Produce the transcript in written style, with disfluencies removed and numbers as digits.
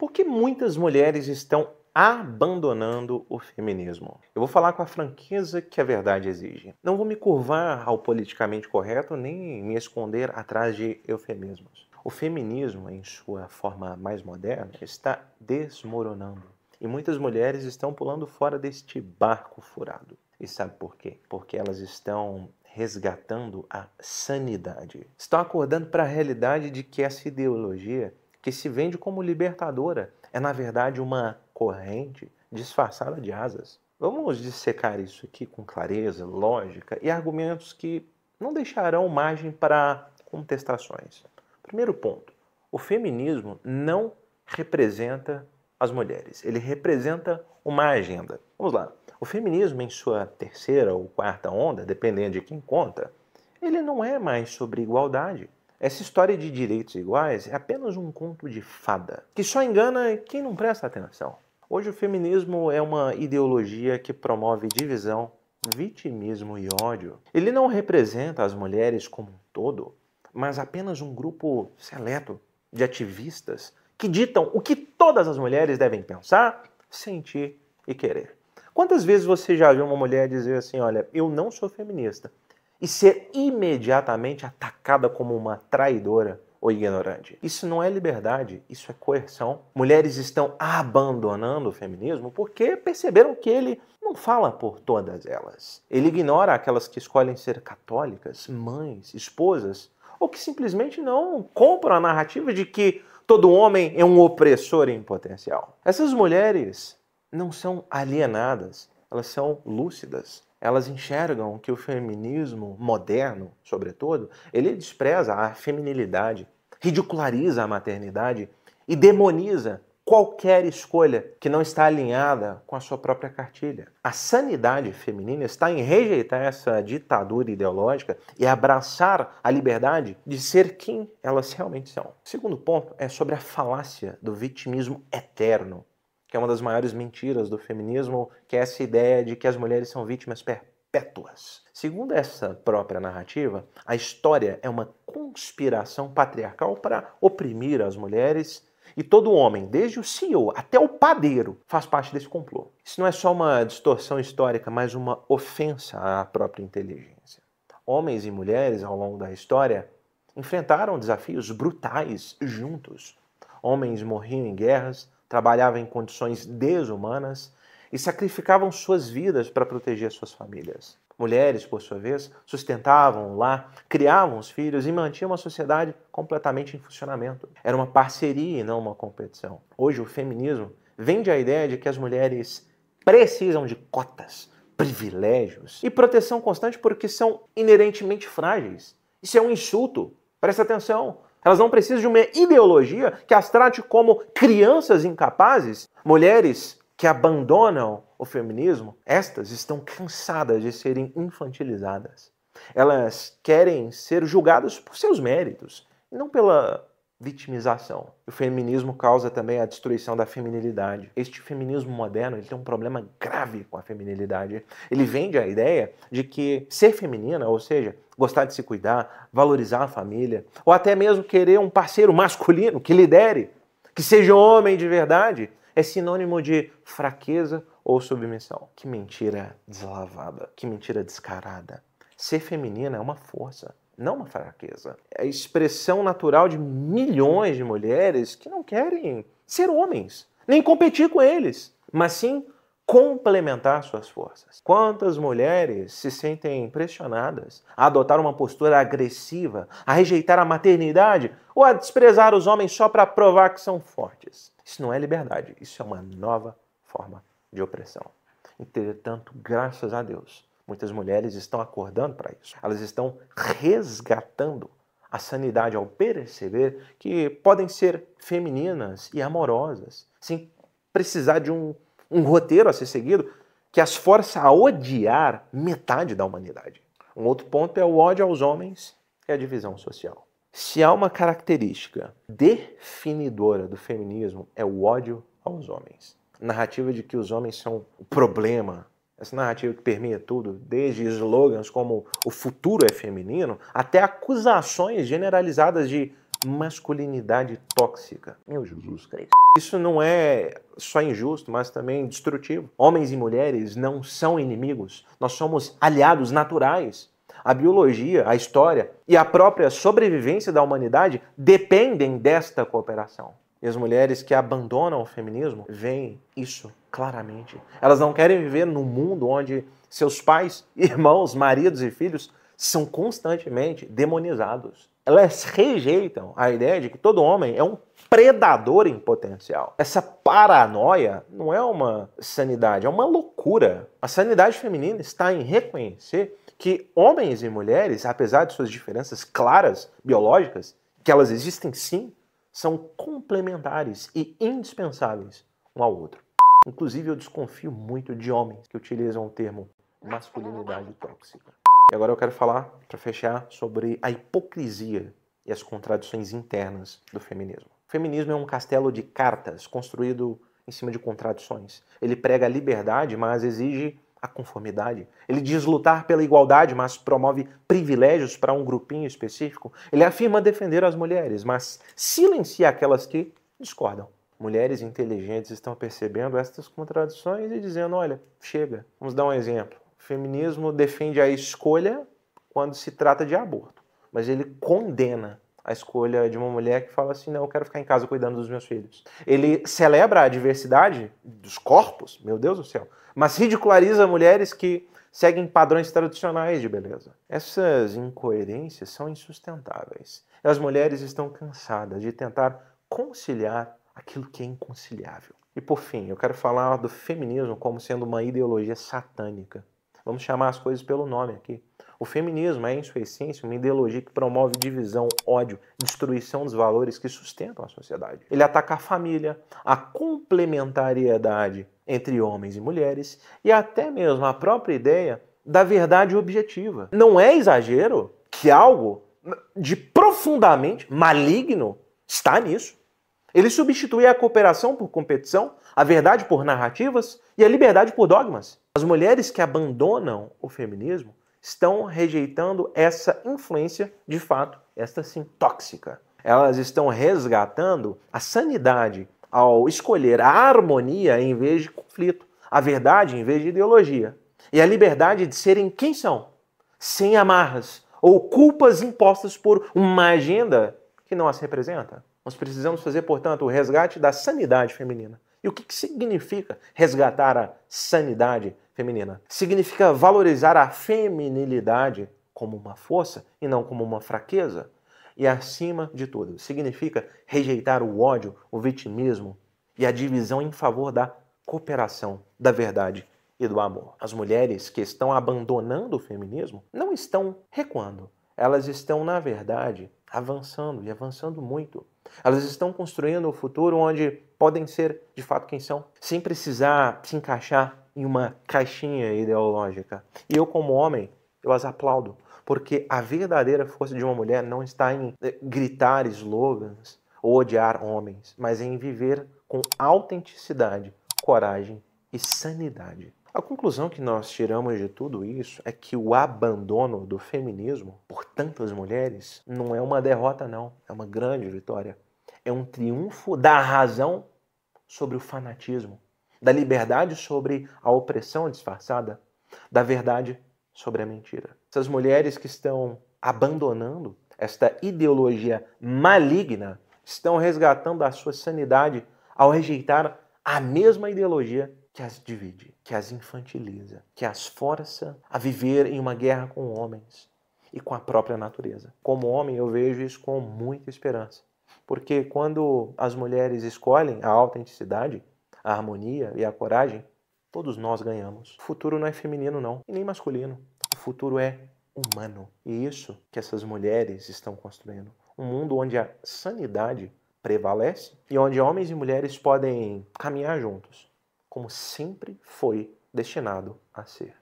Por que muitas mulheres estão abandonando o feminismo? Eu vou falar com a franqueza que a verdade exige. Não vou me curvar ao politicamente correto nem me esconder atrás de eufemismos. O feminismo, em sua forma mais moderna, está desmoronando. E muitas mulheres estão pulando fora deste barco furado. E sabe por quê? Porque elas estão resgatando a sanidade. Estão acordando para a realidade de que essa ideologia que se vende como libertadora é, na verdade, uma corrente disfarçada de asas. Vamos dissecar isso aqui com clareza, lógica e argumentos que não deixarão margem para contestações. Primeiro ponto, o feminismo não representa as mulheres, ele representa uma agenda. Vamos lá, o feminismo em sua terceira ou quarta onda, dependendo de quem conta, ele não é mais sobre igualdade. Essa história de direitos iguais é apenas um conto de fada, que só engana quem não presta atenção. Hoje o feminismo é uma ideologia que promove divisão, vitimismo e ódio. Ele não representa as mulheres como um todo, mas apenas um grupo seleto de ativistas que ditam o que todas as mulheres devem pensar, sentir e querer. Quantas vezes você já viu uma mulher dizer assim, olha, eu não sou feminista, e ser imediatamente atacada como uma traidora ou ignorante? Isso não é liberdade, isso é coerção. Mulheres estão abandonando o feminismo porque perceberam que ele não fala por todas elas. Ele ignora aquelas que escolhem ser católicas, mães, esposas, ou que simplesmente não compram a narrativa de que todo homem é um opressor em potencial. Essas mulheres não são alienadas, elas são lúcidas. Elas enxergam que o feminismo moderno, sobretudo, ele despreza a feminilidade, ridiculariza a maternidade e demoniza qualquer escolha que não está alinhada com a sua própria cartilha. A sanidade feminina está em rejeitar essa ditadura ideológica e abraçar a liberdade de ser quem elas realmente são. O segundo ponto é sobre a falácia do vitimismo eterno, que é uma das maiores mentiras do feminismo, que é essa ideia de que as mulheres são vítimas perpétuas. Segundo essa própria narrativa, a história é uma conspiração patriarcal para oprimir as mulheres e todo homem, desde o CEO até o padeiro, faz parte desse complô. Isso não é só uma distorção histórica, mas uma ofensa à própria inteligência. Homens e mulheres, ao longo da história, enfrentaram desafios brutais juntos. Homens morriam em guerras, trabalhavam em condições desumanas e sacrificavam suas vidas para proteger suas famílias. Mulheres, por sua vez, sustentavam o lar, criavam os filhos e mantinham uma sociedade completamente em funcionamento. Era uma parceria e não uma competição. Hoje o feminismo vende a ideia de que as mulheres precisam de cotas, privilégios e proteção constante porque são inerentemente frágeis. Isso é um insulto. Presta atenção. Elas não precisam de uma ideologia que as trate como crianças incapazes. Mulheres que abandonam o feminismo, estas estão cansadas de serem infantilizadas. Elas querem ser julgadas por seus méritos, e não pela vitimização. O feminismo causa também a destruição da feminilidade. Este feminismo moderno ele tem um problema grave com a feminilidade. Ele vende a ideia de que ser feminina, ou seja, gostar de se cuidar, valorizar a família, ou até mesmo querer um parceiro masculino que lidere, que seja homem de verdade, é sinônimo de fraqueza ou submissão. Que mentira deslavada, que mentira descarada. Ser feminina é uma força, não uma fraqueza. É a expressão natural de milhões de mulheres que não querem ser homens, nem competir com eles, mas sim complementar suas forças. Quantas mulheres se sentem pressionadas a adotar uma postura agressiva, a rejeitar a maternidade ou a desprezar os homens só para provar que são fortes? Isso não é liberdade, isso é uma nova forma de opressão. Entretanto, graças a Deus, muitas mulheres estão acordando para isso. Elas estão resgatando a sanidade ao perceber que podem ser femininas e amorosas, sem precisar de um roteiro a ser seguido que as força a odiar metade da humanidade. Um outro ponto é o ódio aos homens e a divisão social. Se há uma característica definidora do feminismo, é o ódio aos homens. A narrativa de que os homens são o problema, essa narrativa que permeia tudo, desde slogans como o futuro é feminino, até acusações generalizadas de masculinidade tóxica. Meu Jesus Cristo. Isso não é só injusto, mas também destrutivo. Homens e mulheres não são inimigos. Nós somos aliados naturais. A biologia, a história e a própria sobrevivência da humanidade dependem desta cooperação. E as mulheres que abandonam o feminismo veem isso claramente. Elas não querem viver num mundo onde seus pais, irmãos, maridos e filhos são constantemente demonizados. Elas rejeitam a ideia de que todo homem é um predador em potencial. Essa paranoia não é uma sanidade, é uma loucura. A sanidade feminina está em reconhecer que homens e mulheres, apesar de suas diferenças claras, biológicas, que elas existem sim, são complementares e indispensáveis um ao outro. Inclusive, eu desconfio muito de homens que utilizam o termo masculinidade tóxica. E agora eu quero falar, para fechar, sobre a hipocrisia e as contradições internas do feminismo. O feminismo é um castelo de cartas construído em cima de contradições. Ele prega a liberdade, mas exige a conformidade. Ele diz lutar pela igualdade, mas promove privilégios para um grupinho específico. Ele afirma defender as mulheres, mas silencia aquelas que discordam. Mulheres inteligentes estão percebendo estas contradições e dizendo, olha, chega. Vamos dar um exemplo. O feminismo defende a escolha quando se trata de aborto, mas ele condena a escolha de uma mulher que fala assim, não, eu quero ficar em casa cuidando dos meus filhos. Ele celebra a diversidade dos corpos, meu Deus do céu, mas ridiculariza mulheres que seguem padrões tradicionais de beleza. Essas incoerências são insustentáveis. As mulheres estão cansadas de tentar conciliar aquilo que é inconciliável. E por fim, eu quero falar do feminismo como sendo uma ideologia satânica. Vamos chamar as coisas pelo nome aqui. O feminismo é, em sua essência, uma ideologia que promove divisão, ódio, destruição dos valores que sustentam a sociedade. Ele ataca a família, a complementariedade entre homens e mulheres e até mesmo a própria ideia da verdade objetiva. Não é exagero que algo de profundamente maligno está nisso. Ele substitui a cooperação por competição, a verdade por narrativas e a liberdade por dogmas. As mulheres que abandonam o feminismo estão rejeitando essa influência, de fato, esta sim, tóxica. Elas estão resgatando a sanidade ao escolher a harmonia em vez de conflito, a verdade em vez de ideologia, e a liberdade de serem quem são, sem amarras ou culpas impostas por uma agenda que não as representa. Nós precisamos fazer, portanto, o resgate da sanidade feminina. E o que significa resgatar a sanidade feminina? Significa valorizar a feminilidade como uma força e não como uma fraqueza. E, acima de tudo, significa rejeitar o ódio, o vitimismo e a divisão em favor da cooperação, da verdade e do amor. As mulheres que estão abandonando o feminismo não estão recuando. Elas estão, na verdade, avançando e avançando muito. Elas estão construindo um futuro onde podem ser, de fato, quem são, sem precisar se encaixar em uma caixinha ideológica. E eu, como homem, eu as aplaudo, porque a verdadeira força de uma mulher não está em gritar slogans ou odiar homens, mas em viver com autenticidade, coragem e sanidade. A conclusão que nós tiramos de tudo isso é que o abandono do feminismo por tantas mulheres não é uma derrota, não. É uma grande vitória. É um triunfo da razão sobre o fanatismo, da liberdade sobre a opressão disfarçada, da verdade sobre a mentira. Essas mulheres que estão abandonando esta ideologia maligna estão resgatando a sua sanidade ao rejeitar a mesma ideologia que as divide, que as infantiliza, que as força a viver em uma guerra com homens e com a própria natureza. Como homem, eu vejo isso com muita esperança, porque quando as mulheres escolhem a autenticidade, a harmonia e a coragem, todos nós ganhamos. O futuro não é feminino, não, e nem masculino. O futuro é humano. E isso que essas mulheres estão construindo. Um mundo onde a sanidade prevalece e onde homens e mulheres podem caminhar juntos, como sempre foi destinado a ser.